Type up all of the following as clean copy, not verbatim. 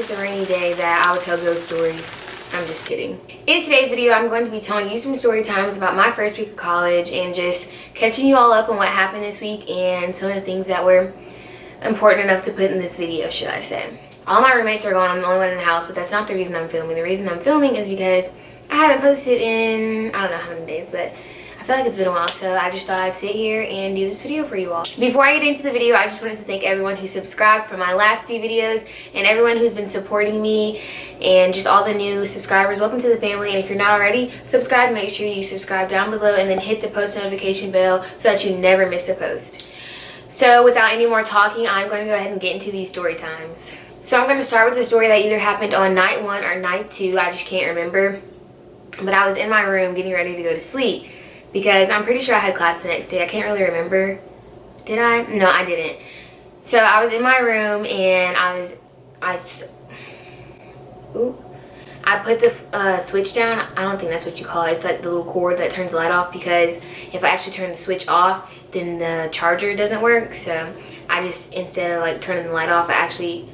just a rainy day that I would tell ghost stories. I'm just kidding. In today's video, I'm going to be telling you some story times about my first week of college and just catching you all up on what happened this week and some of the things that were important enough to put in this video, should I say. All my roommates are gone. I'm the only one in the house, but that's not the reason I'm filming. The reason I'm filming is because I haven't posted in, I don't know how many days, but I feel like it's been a while, so I just thought I'd sit here and do this video for you all. Before I get into the video, I just wanted to thank everyone who subscribed for my last few videos and everyone who's been supporting me and just all the new subscribers. Welcome to the family, and if you're not already subscribed, make sure you subscribe down below and then hit the post notification bell so that you never miss a post. So without any more talking, I'm going to go ahead and get into these story times. So I'm going to start with a story that either happened on night 1 or night 2. I just can't remember. But I was in my room getting ready to go to sleep because I'm pretty sure I had class the next day. I can't really remember. Did I? No, I didn't. So I was in my room and I put the switch down. I don't think that's what you call it. It's like the little cord that turns the light off, because if I actually turn the switch off, then the charger doesn't work. So I just, instead of like turning the light off, I actually,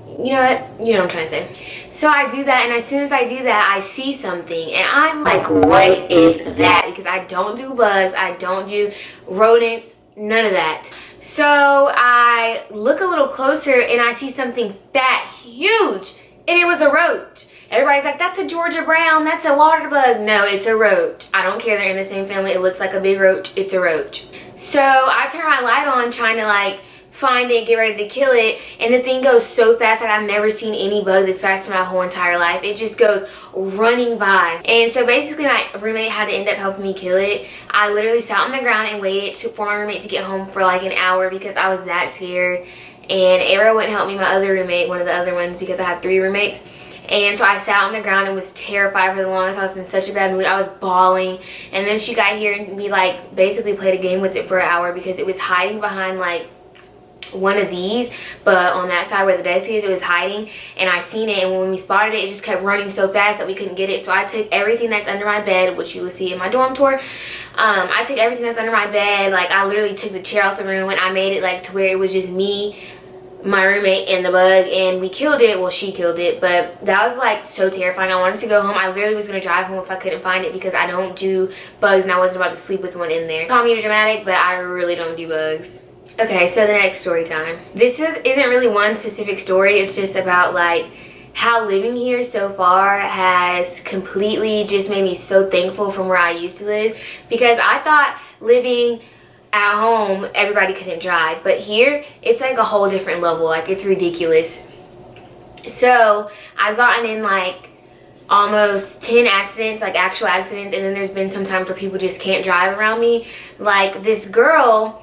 you know what? You know what I'm trying to say. So I do that, and as soon as I do that, I see something, and I'm like, what is that? Because I don't do bugs, I don't do rodents, none of that. So I look a little closer, and I see something fat, huge, and it was a roach. Everybody's like, that's a Georgia brown, that's a water bug. No, it's a roach. I don't care, they're in the same family. It looks like a big roach. It's a roach. So I turn my light on, trying to like find it, get ready to kill it, and the thing goes so fast. Like, I've never seen any bug this fast in my whole entire life. It just goes running by. And so basically my roommate had to end up helping me kill it. I literally sat on the ground and waited for my roommate to get home for like an hour because I was that scared. And Arrow wouldn't help me, my other roommate, one of the other ones, because I have 3 roommates. And so I sat on the ground and was terrified for the longest. I was in such a bad mood. I was bawling. And then she got here and we like basically played a game with it for an hour because it was hiding behind like one of these, but on that side where the desk is, it was hiding, and I seen it, and when we spotted it, it just kept running so fast that we couldn't get it. So I took everything that's under my bed, which you will see in my dorm tour. I took everything that's under my bed. Like, I literally took the chair out the room and I made it like to where it was just me, my roommate, and the bug, and we killed it. Well, she killed it, but that was like so terrifying. I wanted to go home. I literally was gonna drive home if I couldn't find it because I don't do bugs, and I wasn't about to sleep with one in there. Call me dramatic, but I really don't do bugs. Okay, so the next story time. This isn't really one specific story. It's just about like how living here so far has completely just made me so thankful from where I used to live, because I thought living at home everybody couldn't drive, but here it's like a whole different level. Like, it's ridiculous. So I've gotten in like almost 10 accidents, like actual accidents, and then there's been some times where people just can't drive around me. Like this girl,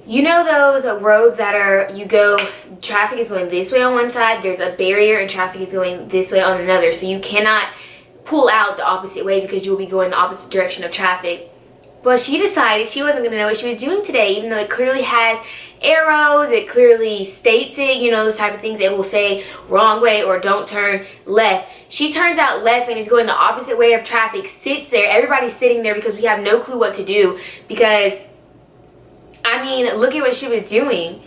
you know those roads that are, you go, traffic is going this way on one side, there's a barrier, and traffic is going this way on another. So you cannot pull out the opposite way because you'll be going the opposite direction of traffic. Well, she decided she wasn't going to know what she was doing today, even though it clearly has arrows, it clearly states it, you know, those type of things. It will say wrong way or don't turn left. She turns out left and is going the opposite way of traffic, sits there, everybody's sitting there because we have no clue what to do, because I mean, look at what she was doing.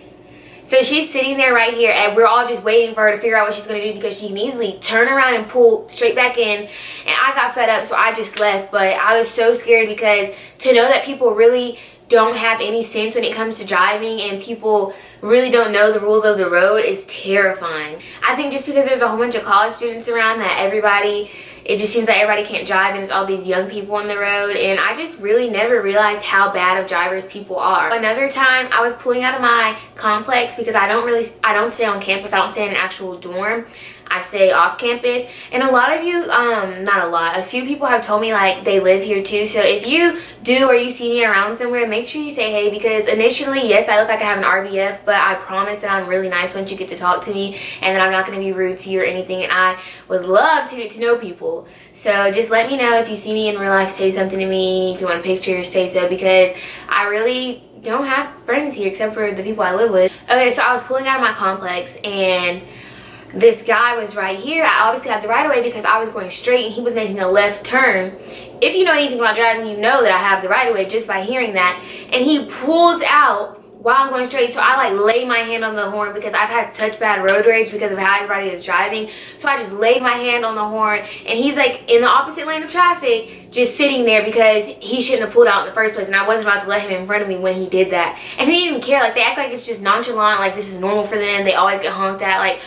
So she's sitting there right here, and we're all just waiting for her to figure out what she's going to do, because she can easily turn around and pull straight back in. And I got fed up, so I just left. But I was so scared, because to know that people really don't have any sense when it comes to driving, and people really don't know the rules of the road, is terrifying. I think just because there's a whole bunch of college students around, that it just seems like everybody can't drive, and there's all these young people on the road, and I just really never realized how bad of drivers people are. Another time, I was pulling out of my complex because I don't stay on campus. I don't stay in an actual dorm. I stay off campus, and a lot of you, not a lot, a few people have told me like they live here too. So if you do, or you see me around somewhere, make sure you say hey, because initially, yes, I look like I have an RBF, but I promise that I'm really nice once you get to talk to me, and that I'm not going to be rude to you or anything, and I would love to get to know people. So just let me know if you see me in real life, say something to me. If you want a picture, say so, because I really don't have friends here except for the people I live with. Okay, so I was pulling out of my complex, and this guy was right here. I obviously had the right of way because I was going straight, and he was making a left turn. If you know anything about driving, you know that I have the right of way just by hearing that. And he pulls out while I'm going straight. So I like lay my hand on the horn because I've had such bad road rage because of how everybody is driving. So I just laid my hand on the horn, and he's like in the opposite lane of traffic, just sitting there because he shouldn't have pulled out in the first place, and I wasn't about to let him in front of me when he did that. And he didn't even care. Like, they act like it's just nonchalant, like this is normal for them. They always get honked at. Like,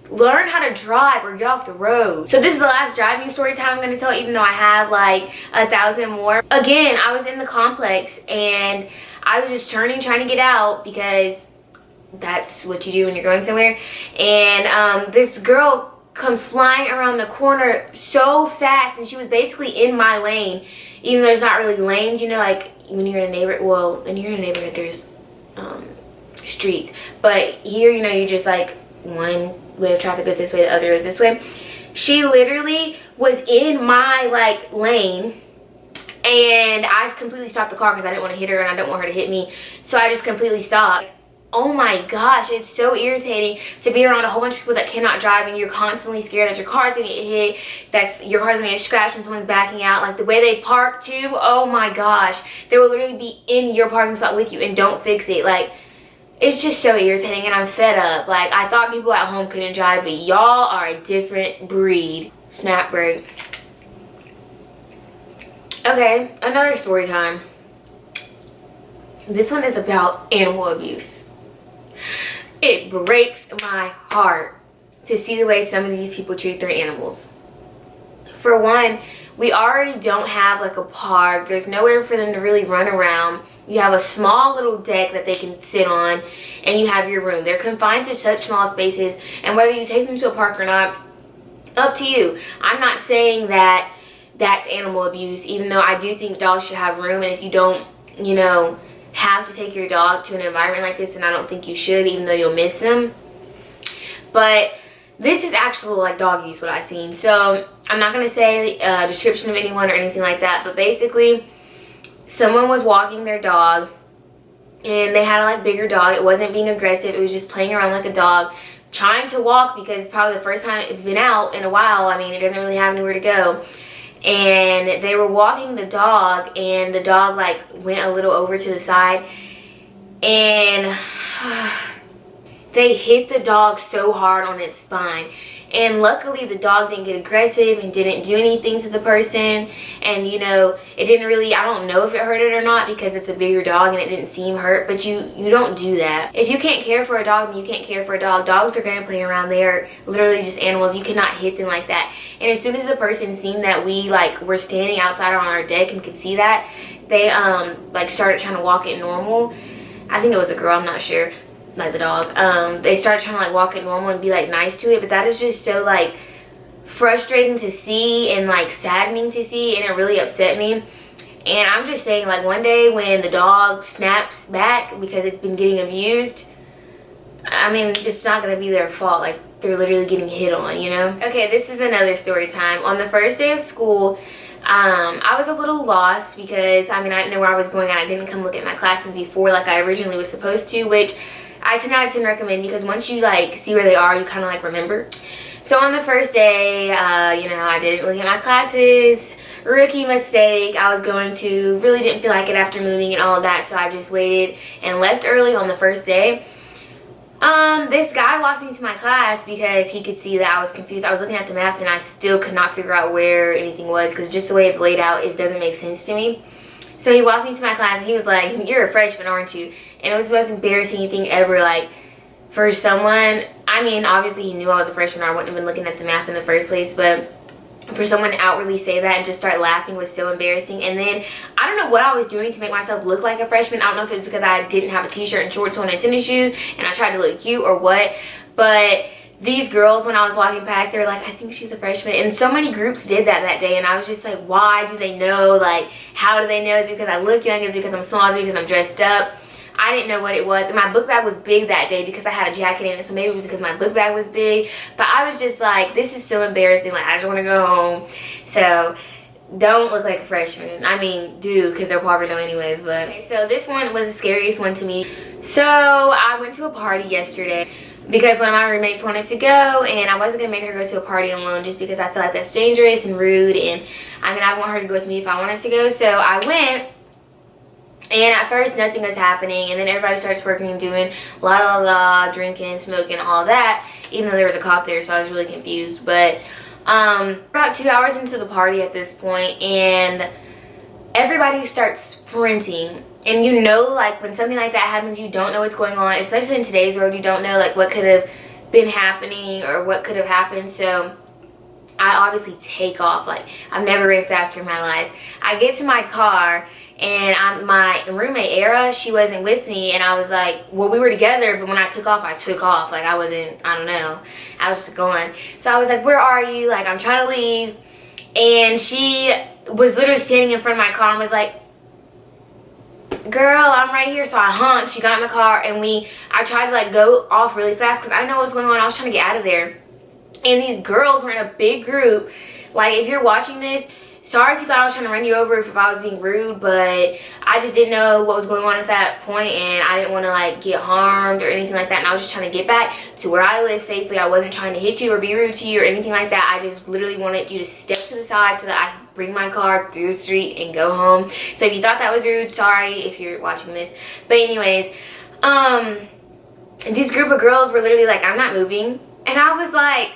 learn how to drive or get off the road. So this is the last driving story time I'm going to tell, even though I have like 1,000 more. Again, I was in the complex and I was just turning, trying to get out because that's what you do when you're going somewhere. And this girl comes flying around the corner so fast, and she was basically in my lane, even though there's not really lanes, you know, like when you're in a neighborhood. Well, when you're in a neighborhood, there's streets, but here, you know, you just like one way of traffic goes this way, the other goes this way. She literally was in my like lane, and I completely stopped the car because I didn't want to hit her and I don't want her to hit me. So I just completely stopped. Oh my gosh, it's so irritating to be around a whole bunch of people that cannot drive, and you're constantly scared that your car's gonna get hit, that your car's gonna get scratched when someone's backing out. Like the way they park too, oh my gosh, they will literally be in your parking spot with you and don't fix it. Like, it's just so irritating, and I'm fed up. Like, I thought people at home couldn't drive, but y'all are a different breed. Snap break. Okay, another story time. This one is about animal abuse. It breaks my heart to see the way some of these people treat their animals. For one, we already don't have like a park. There's nowhere for them to really run around. You have a small little deck that they can sit on, and you have your room. They're confined to such small spaces, and whether you take them to a park or not, up to you. I'm not saying that that's animal abuse, even though I do think dogs should have room, and if you don't, you know, have to take your dog to an environment like this, then I don't think you should, even though you'll miss them. But this is actually like dog abuse, what I've seen. So I'm not going to say a description of anyone or anything like that, but basically someone was walking their dog, and they had a like bigger dog. It wasn't being aggressive, it was just playing around like a dog, trying to walk because it's probably the first time it's been out in a while. I mean, it doesn't really have anywhere to go. And they were walking the dog, and the dog like went a little over to the side, and they hit the dog so hard on its spine. And luckily the dog didn't get aggressive and didn't do anything to the person, and you know, it didn't really, I don't know if it hurt it or not because it's a bigger dog and it didn't seem hurt, but you don't do that. If you can't care for a dog, then you can't care for a dog. Dogs are going to play around. They are literally just animals. You cannot hit them like that. And as soon as the person seen that we like were standing outside on our deck and could see that, they like started trying to walk it normal. I think it was a girl, I'm not sure. Like the dog, they started trying to like walk it normal and be like nice to it, but that is just so like frustrating to see and like saddening to see, and it really upset me. And I'm just saying, like, one day when the dog snaps back because it's been getting abused, I mean, it's not gonna be their fault. Like, they're literally getting hit on, you know. Okay, this is another story time. On the first day of school, I was a little lost because I mean, I didn't know where I was going, and I didn't come look at my classes before like I originally was supposed to, which I 10 out of 10 recommend, because once you like see where they are, you kind of like remember. So on the first day, you know, I didn't look at my classes. Rookie mistake. I was going to, really didn't feel like it after moving and all of that, so I just waited and left early on the first day. This guy walked into my class because he could see that I was confused. I was looking at the map and I still could not figure out where anything was, because just the way it's laid out, it doesn't make sense to me. So he walked me to my class and he was like, "You're a freshman, aren't you?" And it was the most embarrassing thing ever. Like, for someone, I mean, obviously he knew I was a freshman, or I wouldn't have been looking at the map in the first place, but for someone to outwardly say that and just start laughing was so embarrassing. And then I don't know what I was doing to make myself look like a freshman. I don't know if it's because I didn't have a t-shirt and shorts on and tennis shoes and I tried to look cute or what, but these girls, when I was walking past, they were like, "I think she's a freshman." And so many groups did that day, and I was just like, why do they know? Like, how do they know? Is it because I look young? Is it because I'm small? Is it because I'm dressed up? I didn't know what it was. And my book bag was big that day because I had a jacket in it, so maybe it was because my book bag was big. But I was just like, this is so embarrassing. Like, I just want to go home. So don't look like a freshman. I mean, do, because they'll probably know anyways. But okay, so this one was the scariest one to me. So I went to a party yesterday because one of my roommates wanted to go, and I wasn't going to make her go to a party alone just because I feel like that's dangerous and rude, and I mean, I want her to go with me if I wanted to go. So I went, And at first nothing was happening, and then everybody starts working and doing la la la, drinking, smoking, all that, even though there was a cop there, so I was really confused. But about 2 hours into the party at this point, and everybody starts sprinting. And you know, like, when something like that happens, you don't know what's going on, especially in today's world. You don't know, like, what could have been happening or what could have happened. So I obviously take off. Like, I've never ran faster in my life. I get to my car, and my roommate, Era, she wasn't with me, and I was like, well, we were together, but when I took off, I took off. Like, I wasn't, I don't know, I was just going. So I was like, where are you? Like, I'm trying to leave. And she was literally standing in front of my car and was like, girl, I'm right here. So I honked. She got in the car, and I tried to, like, go off really fast because I didn't know what was going on. I was trying to get out of there. And these girls were in a big group. Like, if you're watching this, sorry if you thought I was trying to run you over if I was being rude, but I just didn't know what was going on at that point, and I didn't want to, like, get harmed or anything like that, and I was just trying to get back to where I live safely. I wasn't trying to hit you or be rude to you or anything like that. I just literally wanted you to step to the side so that I could bring my car through the street and go home. So if you thought that was rude, sorry if you're watching this. But anyways, this group of girls were literally like, I'm not moving. And I was like,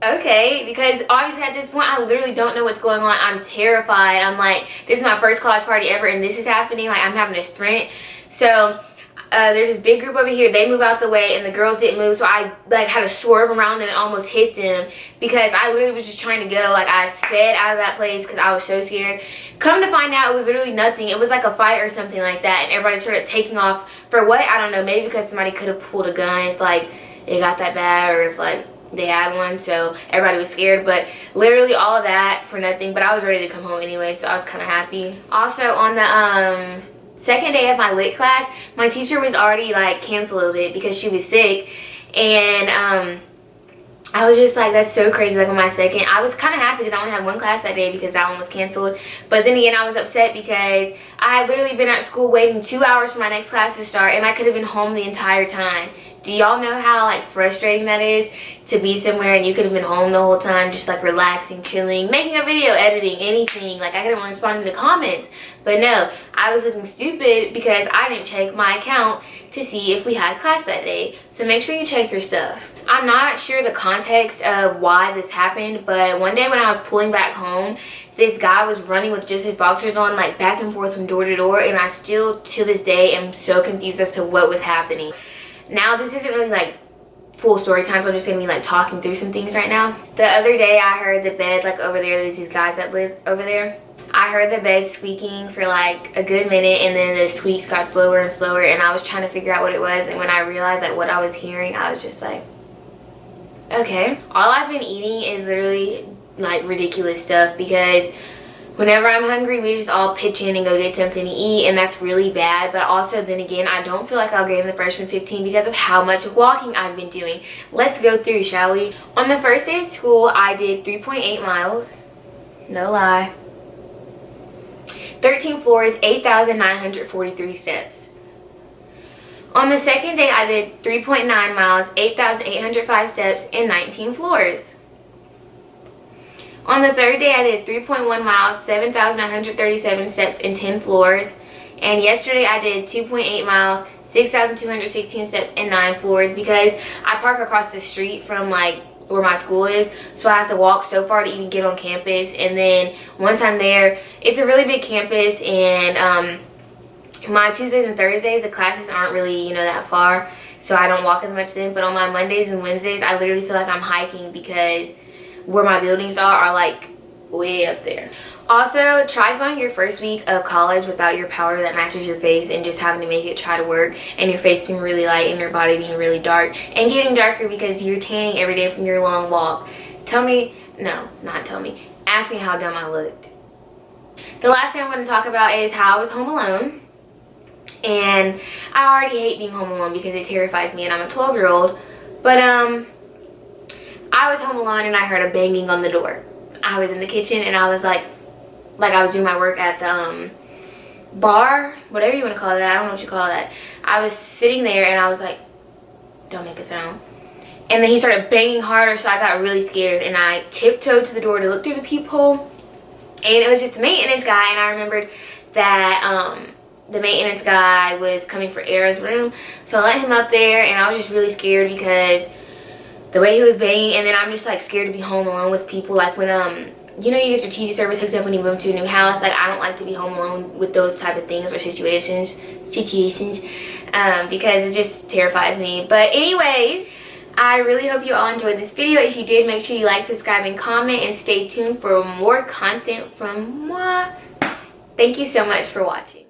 okay, because obviously at this point I literally don't know what's going on. I'm terrified. I'm like, this is my first college party ever, and this is happening. Like, I'm having a sprint. So there's this big group over here. They move out the way, and the girls didn't move, so I, like, had to swerve around them and almost hit them because I literally was just trying to go. Like, I sped out of that place because I was so scared. Come to find out, it was literally nothing. It was like a fight or something like that, and everybody started taking off for what? I don't know. Maybe because somebody could have pulled a gun if, like, it got that bad, or if, like, they had one, so everybody was scared. But literally all of that for nothing. But I was ready to come home anyway, so I was kind of happy. Also, on the second day of my lit class, my teacher was already, like, canceled it because she was sick. And I was just like, that's so crazy. Like, on my second, I was kind of happy because I only had one class that day because that one was canceled. But then again, I was upset because I had literally been at school waiting 2 hours for my next class to start, and I could have been home the entire time. Do y'all know how, like, frustrating that is to be somewhere and you could have been home the whole time, just, like, relaxing, chilling, making a video, editing, anything. Like, I could have been responding to comments. But no, I was looking stupid because I didn't check my account to see if we had class that day. So make sure you check your stuff. I'm not sure the context of why this happened, but one day when I was pulling back home, this guy was running with just his boxers on, like, back and forth from door to door, and I still, to this day, am so confused as to what was happening. Now, this isn't really, like, full story time, so I'm just gonna be, like, talking through some things right now. The other day, I heard the bed, like, over there. There's these guys that live over there. I heard the bed squeaking for, like, a good minute, and then the squeaks got slower and slower, and I was trying to figure out what it was, and when I realized, like, what I was hearing, I was just like, okay. All I've been eating is literally, like, ridiculous stuff because whenever I'm hungry, we just all pitch in and go get something to eat, and that's really bad. But also, then again, I don't feel like I'll get in the freshman 15 because of how much walking I've been doing. Let's go through, shall we? On the first day of school, I did 3.8 miles. No lie. 13 floors, 8,943 steps. On the second day, I did 3.9 miles, 8,805 steps, and 19 floors. On the third day, I did 3.1 miles, 7,137 steps, and 10 floors. And yesterday, I did 2.8 miles, 6,216 steps, and 9 floors because I park across the street from, like, where my school is. So I have to walk so far to even get on campus. And then once I'm there, it's a really big campus. And my Tuesdays and Thursdays, the classes aren't really, you know, that far. So I don't walk as much then. But on my Mondays and Wednesdays, I literally feel like I'm hiking because where my buildings are like way up there. Also, try going your first week of college without your powder that matches your face and just having to make it try to work, and your face being really light and your body being really dark and getting darker because you're tanning every day from your long walk. Ask me how dumb I looked. The last thing I'm going to talk about is how I was home alone. And I already hate being home alone because it terrifies me, and I'm a 12-year-old. But I was home alone and I heard a banging on the door. I was in the kitchen and I was like I was doing my work at the bar, whatever you want to call that. I don't know what you call that. I was sitting there and I was like, don't make a sound. And then he started banging harder, so I got really scared and I tiptoed to the door to look through the peephole. And it was just the maintenance guy, and I remembered that the maintenance guy was coming for Era's room. So I let him up there, and I was just really scared because the way he was banging. And then I'm just like scared to be home alone with people. Like when you know, you get your TV service hooked up when you move to a new house. Like, I don't like to be home alone with those type of things or situations because it just terrifies me. But anyways, I really hope you all enjoyed this video. If you did, make sure you like, subscribe, and comment, and stay tuned for more content from moi. Thank you so much for watching.